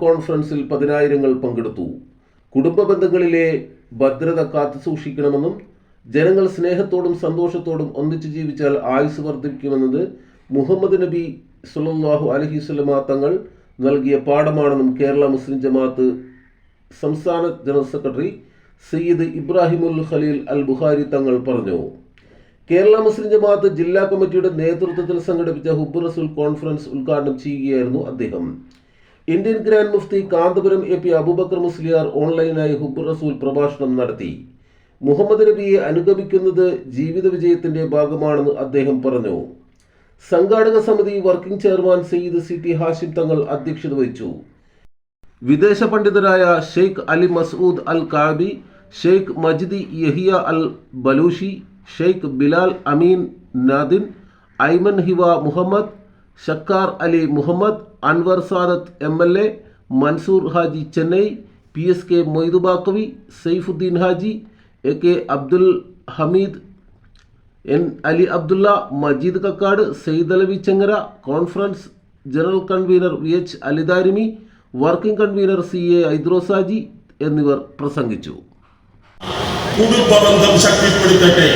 കോൺഫറൻസിൽ പതിനായിരങ്ങൾ പങ്കെടുത്തു. കുടുംബ ബന്ധങ്ങളിലെ ഭദ്രത കാത്തുസൂക്ഷിക്കണമെന്നും ജനങ്ങൾ സ്നേഹത്തോടും സന്തോഷത്തോടും ഒന്നിച്ചു ജീവിച്ചാൽ ആയുസ് വർദ്ധിപ്പിക്കുമെന്നത് മുഹമ്മദ് നബി സല്ലല്ലാഹു അലൈഹി വസല്ലമ തങ്ങൾ നൽകിയ പാഠമാണെന്നും കേരള മുസ്ലിം ജമാഅത്ത് സംസ്ഥാന ജനറൽ സെക്രട്ടറി സയ്യിദ് ഇബ്രാഹിമുൽ ഖലീൽ അൽ ബുഖാരി തങ്ങൾ പറഞ്ഞു. കേരള മുസ്ലിം ജമാഅത്ത് ജില്ലാ കമ്മിറ്റിയുടെ നേതൃത്വത്തിൽ സംഘടിപ്പിച്ച ഹുബ്ബ് റസൂൽ കോൺഫറൻസ് ഉദ്ഘാടനം ചെയ്യുകയായിരുന്നു അദ്ദേഹം. ഇന്ത്യൻ ഗ്രാൻഡ് മുഫ്തി കാന്തപുരം AP അബൂബക്കർ മുസ്ലിയാർ ഓൺലൈനായി ഹുബ്ബ് റസൂൽ പ്രഭാഷണം നടത്തി. മുഹമ്മദ് നബിയെ അനുഗമിക്കുന്നത് ജീവിത വിജയത്തിന്റെ ഭാഗമാണെന്ന് അദ്ദേഹം പറഞ്ഞു. സംഘാടക സമിതി working chairman Sayyid CT Hashim Thangal അധ്യക്ഷത വഹിച്ചു. വിദേശ പണ്ഡിതരായ Sheikh Ali Masood Al Kaabi, Sheikh Majidi Yahya Al Balushi, Sheikh Bilal Ameen Nadin, Aiman Hiwa Muhammad, Shakkar Ali Muhammad, Anwar Sadath MLA, Mansoor Haji Chennai, PSK Moidu Baqavi, Saifuddin Haji, AK Abdul Hameed, N Ali Abdulla, Majeed Kakkad, Sayed Alavi Chengara, conference general convener VH Ali Darimi, working convener CA Aidros Haji എന്നിവർ പ്രസംഗിച്ചു. കുടുംബബന്ധം ശക്തിപ്പെടുത്തട്ടെ.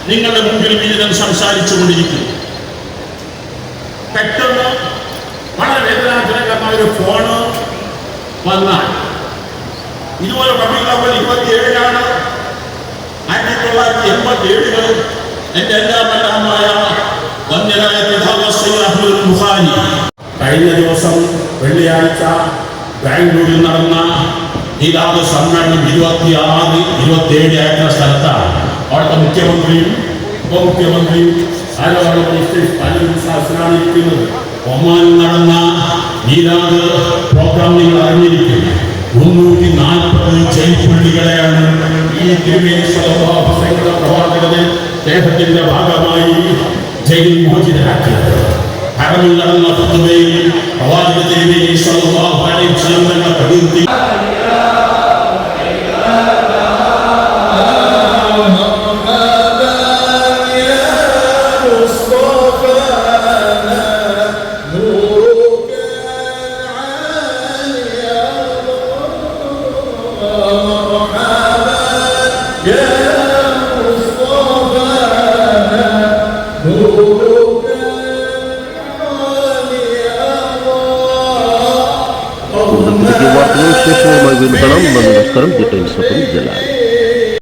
നിങ്ങളുടെ മുമ്പിൽ വിജയം സംസാരിച്ചു കൊണ്ടിരിക്കും. പെട്ടെന്ന് വളരെ വേദനാജനകമായ ഒരു ഫോണ് വന്നാൽ, ഇതുപോലെ റബീഉൽ അവ്വൽ 27 1987 എന്റെ എല്ലാമായ വന്യനായ പിതാവ് സയ്യിദ് അഹ്മദുൽ ബുഖാരി കഴിഞ്ഞ ദിവസം വെള്ളിയാഴ്ച ബാംഗ്ലൂരിൽ നടന്ന ഈദാദ് സമ്മേളനം 26, 27 ആയിട്ടുള്ള സ്ഥലത്താണ്. അവിടുത്തെ മുഖ്യമന്ത്രിയും ഉപമുഖ്യമന്ത്രിയും ഇരിക്കുന്നത്. ഒമാനിൽ നടന്ന ഈദാദ് പ്രോഗ്രാം നിങ്ങൾ അറിഞ്ഞിരിക്കും. 340 ജയിൽപ്പുള്ളികളെയാണ് ഈ തിരുമേനി സ്വല്ലല്ലാഹു അലൈഹി വസല്ലം പ്രവാചകന്റെ ദേഹത്തിന്റെ ഭാഗമായി ജയിൽ മോചിതരാക്കിയത്. ഹറമിൽ നടന്ന ഖുതുബയിൽ പ്രവാചക തിരുമേനി സ്വല്ലല്ലാഹു അലൈഹി വസല്ലം തങ്ങളുടെ പ്രകൃതി വാർത്തകൾ വിശേഷങ്ങളുമായി വീണ്ടും കാണാം. നമസ്കാരം. ജലാൽ.